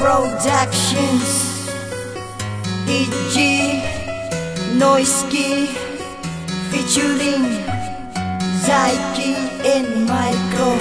Productions, EG Noiski featuring Zyke and Micro.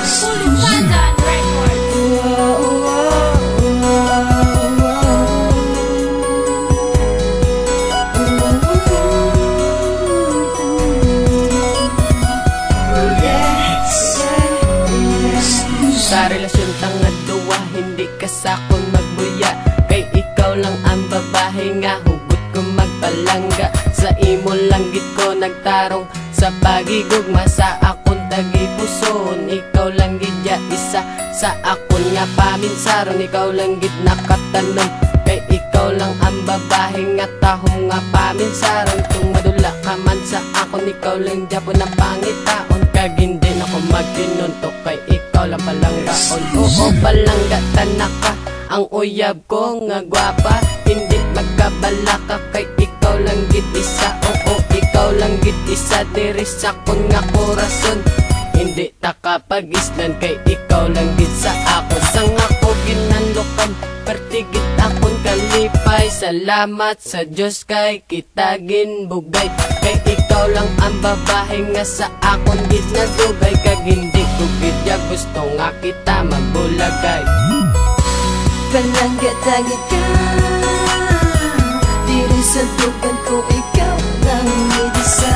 Sa relasyon tangad duwa, hindi ka sakon magbuya. Kay ikaw lang ang babae nga, hugot ko magpalangga. Sa imo langgit ko nagtarong, sa pagigugma sa akon tagipuson. Ikaw lang gidya isa, sa akon nga paminsaron. Ikaw lang gid nakatanom, kay ikaw lang ang babae nga tahong nga paminsaron. Kung madula ka man sa akon, ikaw lang dyapo na pangitaon. Kag hindi na ko magtinuntok, kay ikaw lang palanggaon. Oo, palangga tanaka, ang uyab ko nga gwapa. Hindi magkabalaka, kay ikaw lang gid isa. Oo, ikaw lang gid isa, diri sa kon nga korason. Hindi ta kapag-islan, kay ikaw lang gid sa ako. Sang ako ginanlokam, pertigit akon kalipay. Salamat sa Diyos kay kita ginbugay. Kay ikaw lang ang babae nga sa akon gid nagugay. Kag hindi ko gidya gusto nga kita magbulagay. Palangga tagit ka, diri sa tugan ko ikaw lang isa.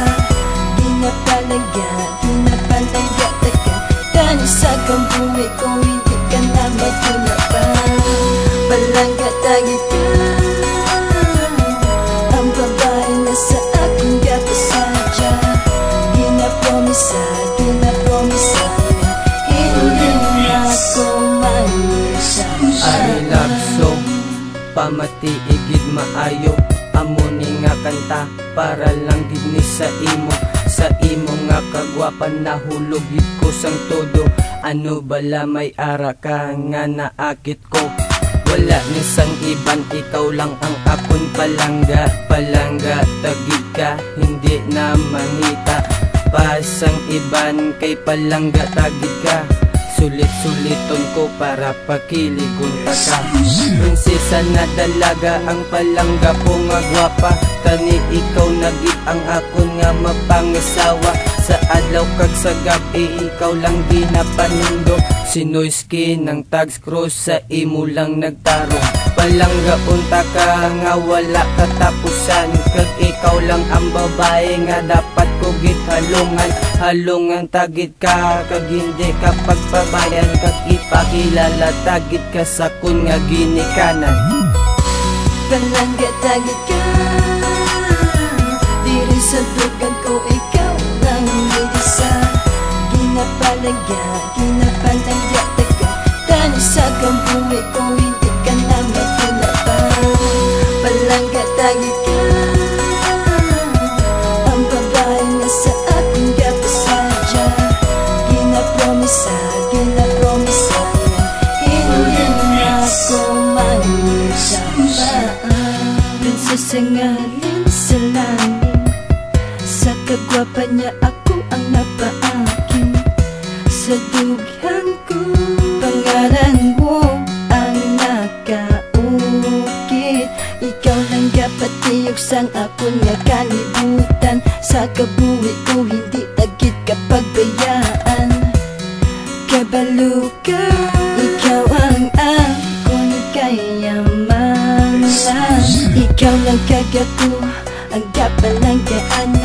Ginapalangga taga, tani sa kambuhay ko hindi ka na matula pa. Palangga tagit ka, ang babae na sa akong gapasadya. Ginapromisa hindi na ako manisa. I love so, pamatiigid maayo. Amo ni nga kanta, para lang gid ni sa imo. Sa imo nga kagwapan, nahulogid ko sang todo. Ano bala may ara ka nga naakit ko. Wala ni sang iban, ikaw lang ang akon palangga. Palangga tagid ka, hindi na mangita. Pasang iban kay palangga tagid ka. Sulit-suliton ko para pakiligon pa ka. Prinsesa na dalaga, ang palangga ko nga gwapa. Kani ikaw nagit ang akon nga mapangasawa. Sa adlaw kag sa gabi, ikaw lang ginapanundo. Sinoyski ng tags cross, sa imo lang nagtarong. Palangga unta ka nga wala katapusan. Kag ikaw lang ang babae nga dapat ko git halungan. Halungan tagit ka, kag hindi ka pagpabayan. Kag ipakilala tagit ka sa kun nga ginikanan. Palangga tagit ka, diri sa tugan ko ikaw lang isa. Ginapalangga taga, tani sa kambuhay ko hindi ka na matula pa. Palangga tagit ka, ang babae na sa akong gapasadya. Ginapromisa hindi na ako manisa pa. Prinsesa ngalin sa langit, sa kagwapa niya ako ang napaakin. Sa dughan ko, pangalan mo ang nakaukit. Ikaw lang gapatiyog sang akon nga kalibutan. Sa kabuhi ko hindi tagit kapag bayaan. Kabalo ka, ikaw ang akon kayamanan. Ikaw lang kagato, ang kapalanggaan.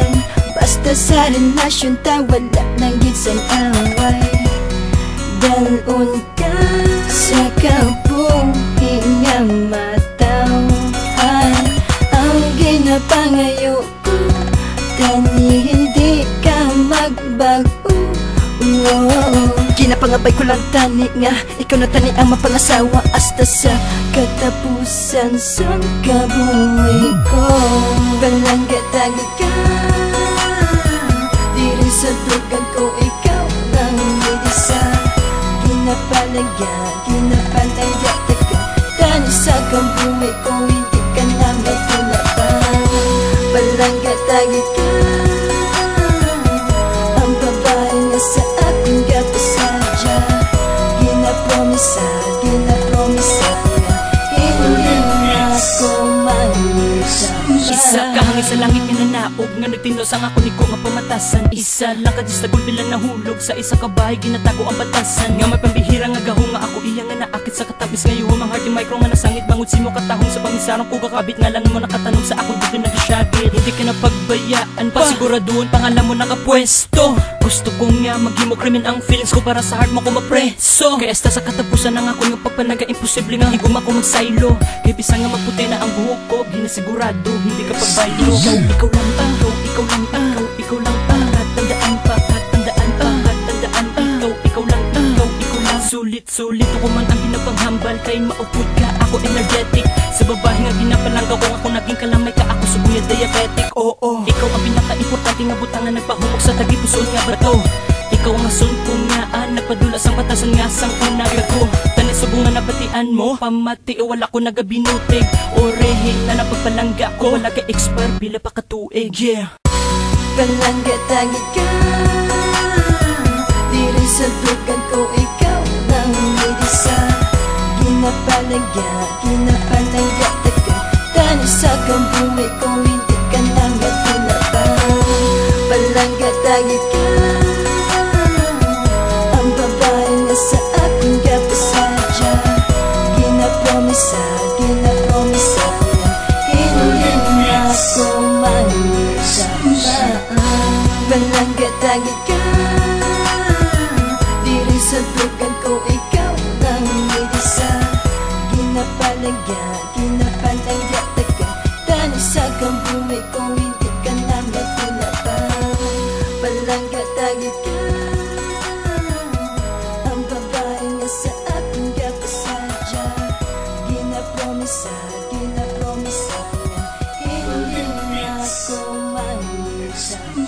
Basta sa relasyon ta wala nang gisang away. Dalon ka sa kabuhi nga matawhan. Ang ginapangayo ko, tani hindi ka magbago. Ginapangabay ko lang tani nga, ikaw na tani ang mapangasawa. Hasta sa katapusan sa kabuhay ko. Palangga tagit ka, diri sa tugan ko ikaw lang isa. Ginapalangga taga, tani sa kambuhay ko hindi ka na matula pa. Palangga tagit ka, ang babae nga sa akong gapasadya. Ginapromisa Pulos ang ako ni ko nga pamatasan. Isa lang ka sa gulbilan nahulog. Sa isa ka bahay ginatago ang batasan. Nga may pambihira nga gahong nga ako iya nga naakit sa katapis. Ngayon humang heart micro nga nasangit. Bangod simo katahong sa pangisarang ko kakabit. Nga lang mo nakatanong sa akong dugo nag-shagit. Hindi ka na pagbayaan pa, siguraduhin pangalan mo nakapwesto. Gusto ko nga maghimo krimen ang feelings ko para sa heart mo ko mapreso. Kaya esta sa katapusan ng ako nga papanaga imposible nga higum ako magsaylo. Kaya bisa nga magputi na ang buhok ko, ginasigurado hindi ka pagbaylo. Ikaw lang ikaw lang ikaw lang katandaan pa, katandaan pa, katandaan ikaw lang sulit ako man ang ginapanghambal. Kay maupod ka, ako energetic. Sa babae nga ginapalangga ko, ako naging kalamay ka, ako subuya diabetic. Oo, ikaw ang pinaka-importante nga butangan nagpahumok sa tagipuson nga bato. Ikaw ang asun ko nga, nagpadulas ang patasan nga sang unaga ko. Tanis subong nga nabatian mo, pamati o wala ko nagabinutig. Orehe na napagpalangga ko, wala ka expire, pila pa katuig. Yeah, Palangga tangi ka, diri sa dugan ko ikaw nang midisa. Ginapalangga taga, tanis sa kambuhi ko hindi ka na matulatan. Palangga tangi ka, ang babae na sa aking kapasadya. Ginapromisa niya, hindi na ako manisama. Palangga tangi ka, diri sa dugan ko ikaw nang midisa. Ginapalangga taga, tanis sa kambuhi ko hindi ka na matulatan. Palangga tangi ka, ang babae nga sa aking kapasadya. Ginapromisa niya, hindi na ako manisama.